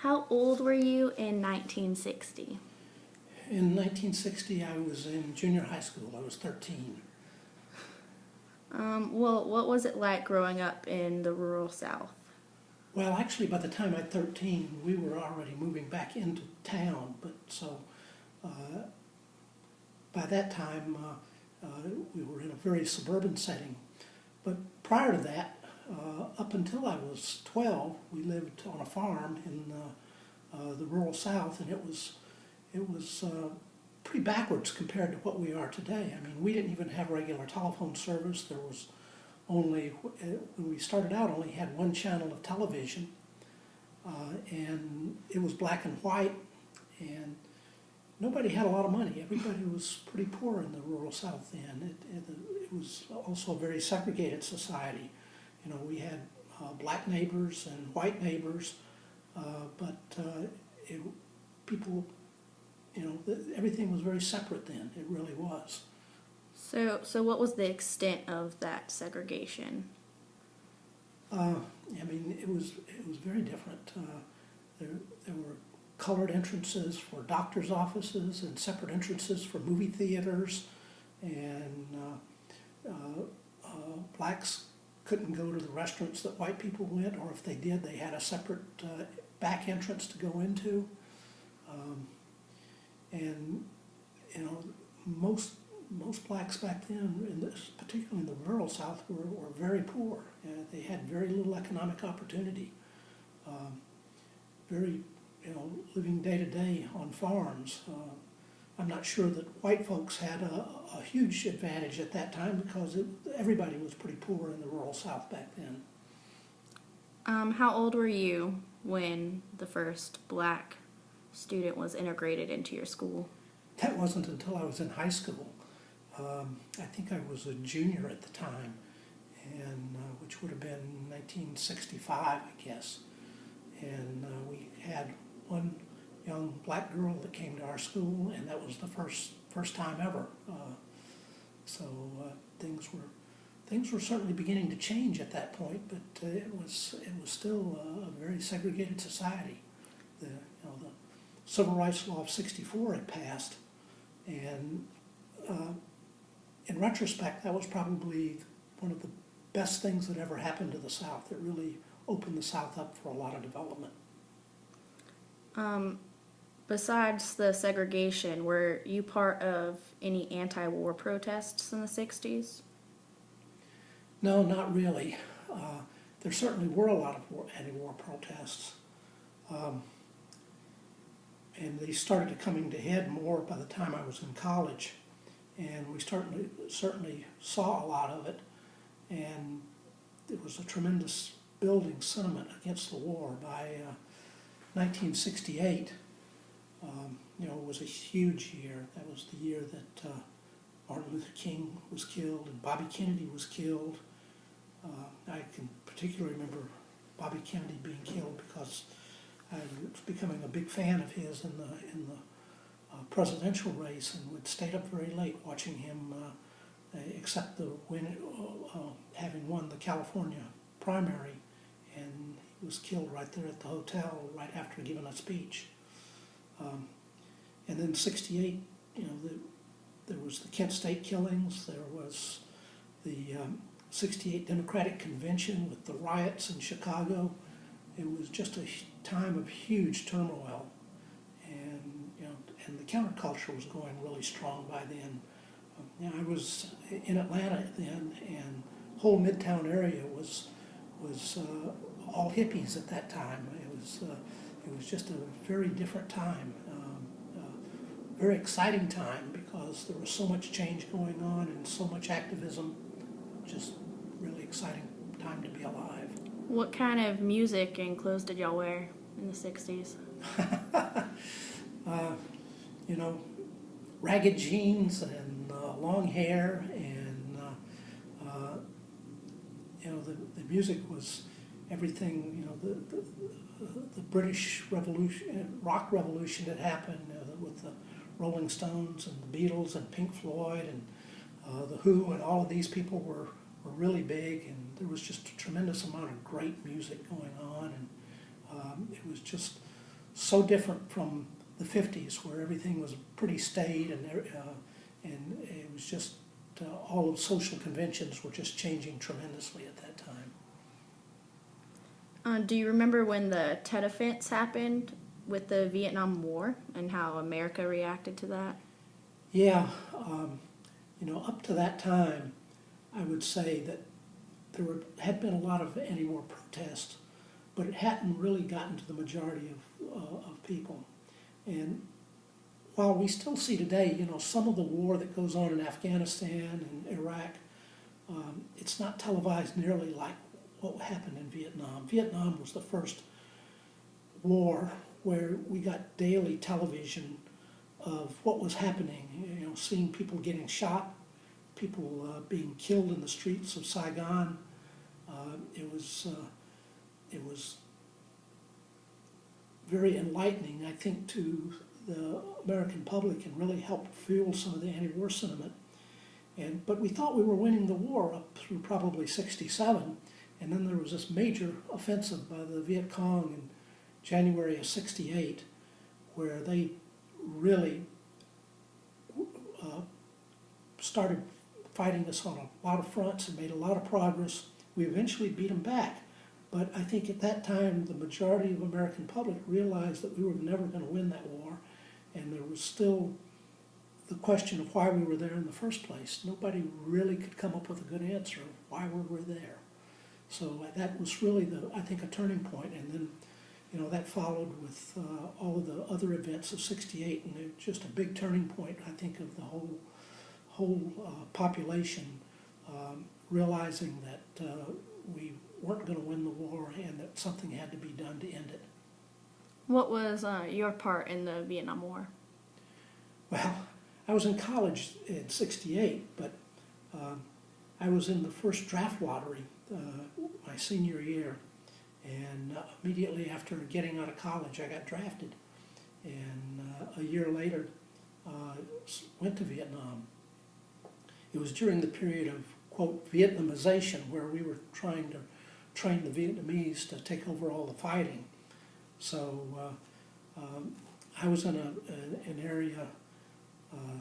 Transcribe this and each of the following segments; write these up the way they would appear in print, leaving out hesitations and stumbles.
How old were you in 1960? In 1960, I was in junior high school. I was 13. Well, what was it like growing up in the rural South? Well, actually, by the time I was 13, we were already moving back into town. But so by that time, we were in a very suburban setting. But prior to that, up until I was 12, we lived on a farm in the rural South, and it was pretty backwards compared to what we are today. I mean, we didn't even have regular telephone service. There was only, when we started out, only had one channel of television, and it was black and white, and nobody had a lot of money. Everybody was pretty poor in the rural South then. It was also a very segregated society. You know, we had black neighbors and white neighbors, but people, you know, everything was very separate then. It really was. So what was the extent of that segregation? I mean, it was very different. There were colored entrances for doctors' offices and separate entrances for movie theaters, and blacks couldn't go to the restaurants that white people went, or if they did, they had a separate back entrance to go into. And you know, most blacks back then, particularly in the rural South, were very poor. They had very little economic opportunity. Very, you know, living day to day on farms. I'm not sure that white folks had a huge advantage at that time because everybody was pretty poor in the rural South back then. How old were you when the first black student was integrated into your school? That wasn't until I was in high school. I think I was a junior at the time, and which would have been 1965, I guess. And we had one young black girl that came to our school, and that was the first time ever. So things were certainly beginning to change at that point, but it was still a very segregated society. The Civil Rights Law of '64 had passed, and in retrospect, that was probably one of the best things that ever happened to the South. It really opened the South up for a lot of development. Besides the segregation, were you part of any anti-war protests in the 60s? No, not really. There certainly were a lot of anti-war protests. And they started coming to head more by the time I was in college. And we certainly saw a lot of it. And there was a tremendous building sentiment against the war. By 1968, you know, it was a huge year. That was the year that Martin Luther King was killed and Bobby Kennedy was killed. I can particularly remember Bobby Kennedy being killed because I was becoming a big fan of his in the presidential race, and would stay up very late watching him accept the win, having won the California primary, and he was killed right there at the hotel right after giving a speech. And then '68, you know, there was the Kent State killings. There was the '68 Democratic Convention with the riots in Chicago. It was just a time of huge turmoil, and you know, and the counterculture was going really strong by then. You know, I was in Atlanta then, and whole Midtown area was all hippies at that time. It was just a very different time, very exciting time because there was so much change going on and so much activism. Just really exciting time to be alive. What kind of music and clothes did y'all wear in the 60s? You know, ragged jeans and long hair, and you know, the music was everything. You know, the British Revolution, rock revolution that happened with the Rolling Stones and the Beatles and Pink Floyd and the Who, and all of these people were really big, and there was just a tremendous amount of great music going on, and it was just so different from the 50s, where everything was pretty staid, and it was just all of social conventions were just changing tremendously at that time. Do you remember when the Tet Offense happened with the Vietnam War and how America reacted to that? Yeah, up to that time, I would say that had been a lot of anti-war protests, but it hadn't really gotten to the majority of people. And while we still see today, some of the war that goes on in Afghanistan and Iraq, it's not televised nearly like what happened in Vietnam. Vietnam was the first war where we got daily television of what was happening, seeing people getting shot, people being killed in the streets of Saigon. It was very enlightening, I think, to the American public, and really helped fuel some of the anti-war sentiment. But we thought we were winning the war up through probably '67, and then there was this major offensive by the Viet Cong in January of '68, where they really started fighting us on a lot of fronts and made a lot of progress. We eventually beat them back, but I think at that time the majority of the American public realized that we were never going to win that war, and there was still the question of why we were there in the first place. Nobody really could come up with a good answer of why we were there. So that was really, I think, a turning point. And then, that followed with all of the other events of '68, and it was just a big turning point, I think, of the whole population realizing that we weren't going to win the war and that something had to be done to end it. What was your part in the Vietnam War? Well, I was in college in '68, but I was in the first draft lottery my senior year, and immediately after getting out of college, I got drafted, and a year later went to Vietnam. It was during the period of, quote, Vietnamization, where we were trying to train the Vietnamese to take over all the fighting. So I was in an area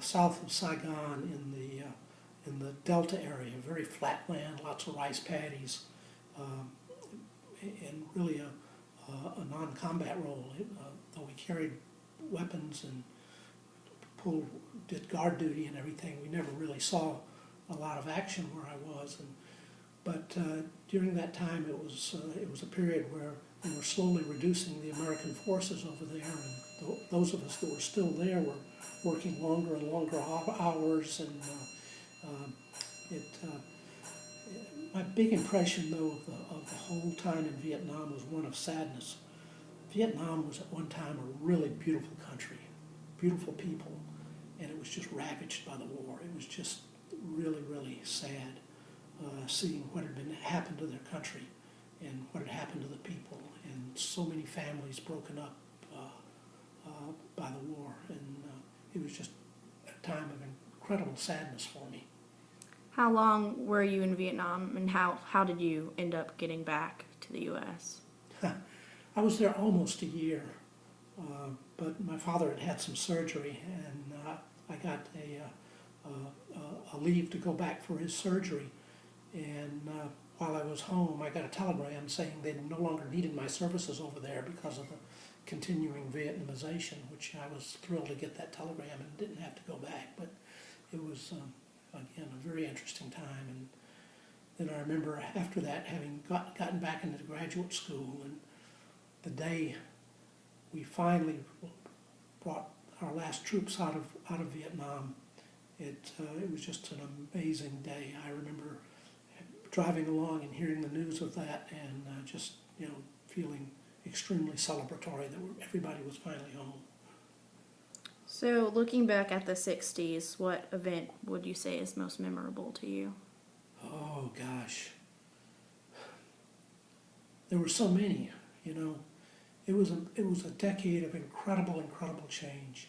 south of Saigon in the Delta area, very flat land, lots of rice paddies, and really a non-combat role. Though we carried weapons and did guard duty and everything, we never really saw a lot of action where I was. But during that time, it was a period where they were slowly reducing the American forces over there, and those of us that were still there were working longer and longer hours, and my big impression, though, of the whole time in Vietnam was one of sadness. Vietnam was at one time a really beautiful country, beautiful people, and it was just ravaged by the war. It was just really, really sad seeing what had happened to their country and what had happened to the people, and so many families broken up by the war, and it was just a time of incredible sadness for me. How long were you in Vietnam, and how did you end up getting back to the U.S.? I was there almost a year, but my father had had some surgery, and I got a leave to go back for his surgery. And while I was home, I got a telegram saying they no longer needed my services over there because of the continuing Vietnamization, which I was thrilled to get that telegram and didn't have to go back. But it was, again, a very interesting time. And then I remember after that having gotten back into graduate school, and the day we finally brought our last troops out of Vietnam, it was just an amazing day. I remember driving along and hearing the news of that, and just feeling extremely celebratory that everybody was finally home. So, looking back at the '60s, what event would you say is most memorable to you? Oh gosh, there were so many. It was a decade of incredible change.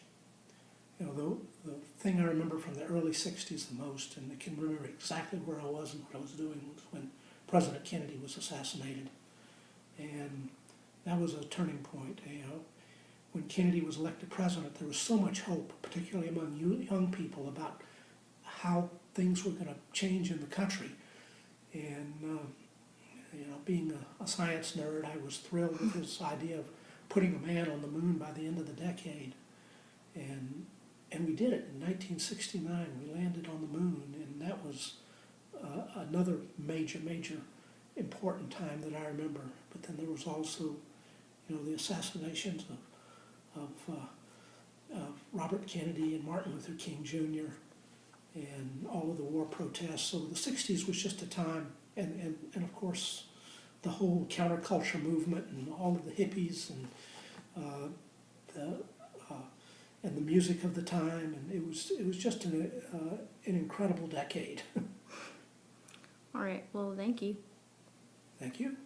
The thing I remember from the early '60s the most, and I can remember exactly where I was and what I was doing, was when President Kennedy was assassinated, and that was a turning point. when Kennedy was elected president, there was so much hope, particularly among young people, about how things were going to change in the country. And being a science nerd, I was thrilled with his idea of putting a man on the moon by the end of the decade. And we did it in 1969. We landed on the moon, and that was another major important time that I remember. But then there was also, the assassinations of Robert Kennedy and Martin Luther King Jr. and all of the war protests. So the 60s was just a time, and of course the whole counterculture movement and all of the hippies and the music of the time, and it was just an incredible decade. All right. Well, thank you. Thank you.